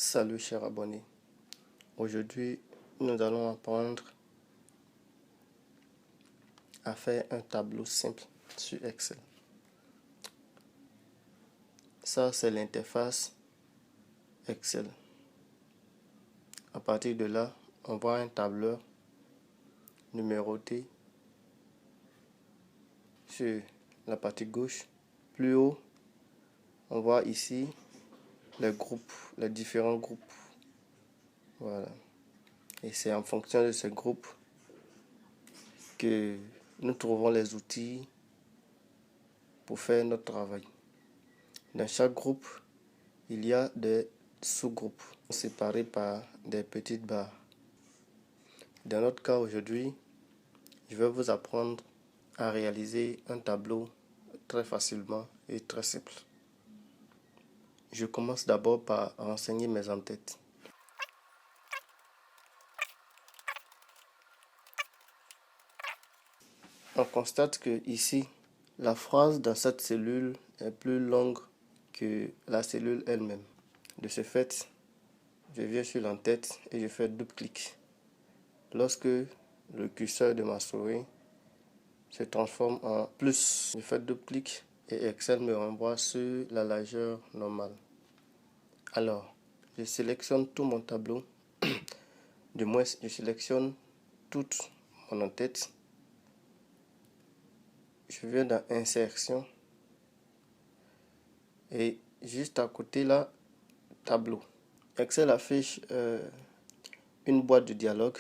Salut chers abonnés, aujourd'hui nous allons apprendre à faire un tableau simple sur Excel. Ça c'est l'interface Excel. À partir de là, on voit un tableur numéroté sur la partie gauche. Plus haut, on voit ici les groupes, les différents groupes. Voilà. Et c'est en fonction de ces groupes que nous trouvons les outils pour faire notre travail. Dans chaque groupe, il y a des sous-groupes séparés par des petites barres. Dans notre cas aujourd'hui, je vais vous apprendre à réaliser un tableau très facilement et très simple. Je commence d'abord par renseigner mes en-têtes. On constate que ici, la phrase dans cette cellule est plus longue que la cellule elle-même. De ce fait, je viens sur l'en-tête et je fais double-clic. Lorsque le curseur de ma souris se transforme en plus, je fais double-clic et Excel me renvoie sur la largeur normale. Alors, je sélectionne tout mon tableau, du moins je sélectionne toute mon en-tête. Je viens dans Insertion et juste à côté là, Tableau. Excel affiche une boîte de dialogue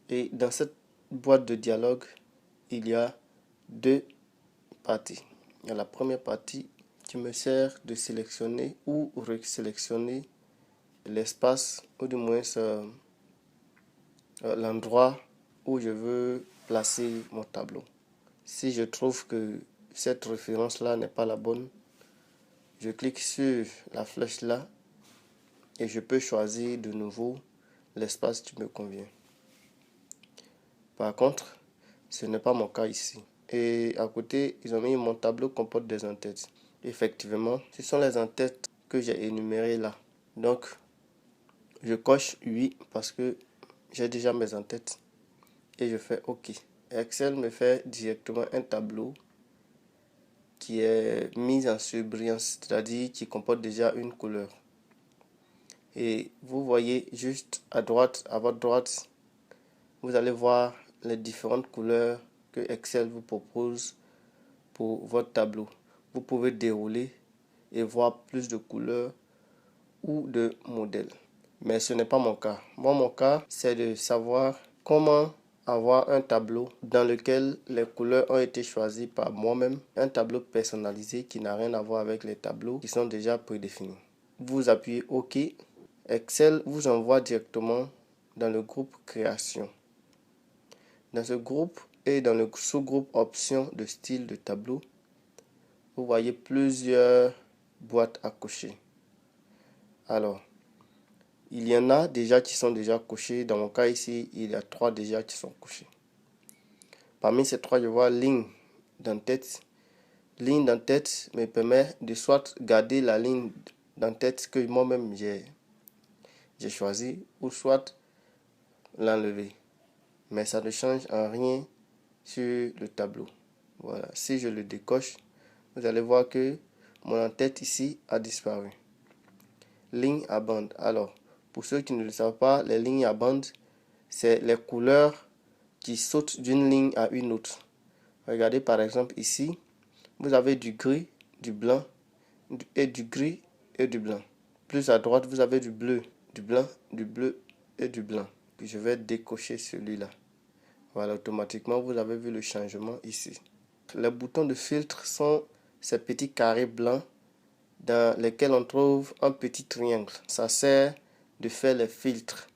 et dans cette boîte de dialogue, il y a deux parties. Il y a la première partie qui me sert de sélectionner ou resélectionner l'espace ou du moins l'endroit où je veux placer mon tableau. Si je trouve que cette référence-là n'est pas la bonne, je clique sur la flèche là et je peux choisir de nouveau l'espace qui me convient. Par contre, ce n'est pas mon cas ici. Et à côté, ils ont mis mon tableau comporte des en-têtes. Effectivement, ce sont les en-têtes que j'ai énumérées là. Donc, je coche oui parce que j'ai déjà mes en-têtes et je fais OK. Excel me fait directement un tableau qui est mis en surbrillance, c'est-à-dire qui comporte déjà une couleur. Et vous voyez juste à droite, à votre droite, vous allez voir les différentes couleurs que Excel vous propose pour votre tableau. Vous pouvez dérouler et voir plus de couleurs ou de modèles. Mais ce n'est pas mon cas. Moi, mon cas, c'est de savoir comment avoir un tableau dans lequel les couleurs ont été choisies par moi-même. Un tableau personnalisé qui n'a rien à voir avec les tableaux qui sont déjà prédéfinis. Vous appuyez OK. Excel vous envoie directement dans le groupe Création. Dans ce groupe et dans le sous-groupe Options de style de tableau, vous voyez plusieurs boîtes à cocher. Alors, il y en a déjà qui sont déjà cochées. Dans mon cas ici, il y a 3 déjà qui sont cochées. Parmi ces 3, je vois ligne d'en-tête. Ligne d'en-tête me permet de soit garder la ligne d'en-tête que moi-même j'ai choisi ou soit l'enlever. Mais ça ne change en rien sur le tableau. Voilà. Si je le décoche, vous allez voir que mon en-tête ici a disparu. Ligne à bande. Alors, pour ceux qui ne le savent pas, les lignes à bande, c'est les couleurs qui sautent d'une ligne à une autre. Regardez par exemple ici, vous avez du gris, du blanc et du gris et du blanc. Plus à droite, vous avez du bleu, du blanc, du bleu et du blanc. Puis je vais décocher celui-là. Voilà, automatiquement, vous avez vu le changement ici. Les boutons de filtre sont ces petits carrés blancs dans lesquels on trouve un petit triangle. Ça sert de faire les filtres.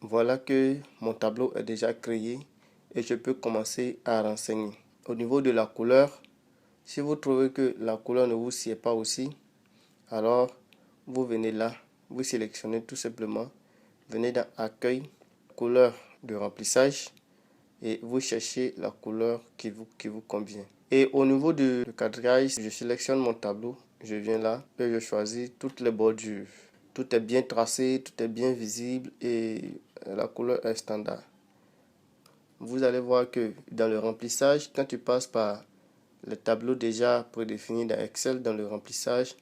Voilà que mon tableau est déjà créé et je peux commencer à renseigner. Au niveau de la couleur, si vous trouvez que la couleur ne vous sied pas aussi, alors vous venez là, vous sélectionnez tout simplement, venez dans Accueil, couleur de remplissage et vous cherchez la couleur qui vous convient. Et au niveau du cadrage, je sélectionne mon tableau, je viens là et je choisis toutes les bordures. Tout est bien tracé, tout est bien visible et la couleur est standard. Vous allez voir que dans le remplissage, quand tu passes par les tableaux déjà prédéfinis dans Excel, dans le remplissage,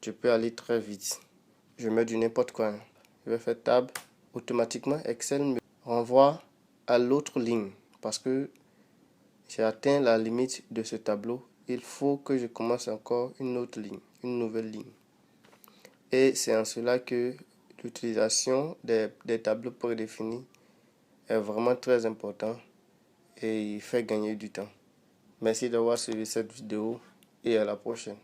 tu peux aller très vite. Je mets du n'importe quoi, hein. Je vais faire Tab. Automatiquement, Excel me renvoie à l'autre ligne parce que j'ai atteint la limite de ce tableau. Il faut que je commence encore une autre ligne, une nouvelle ligne. Et c'est en cela que l'utilisation des tableaux prédéfinis est vraiment très important et il fait gagner du temps. Merci d'avoir suivi cette vidéo et à la prochaine.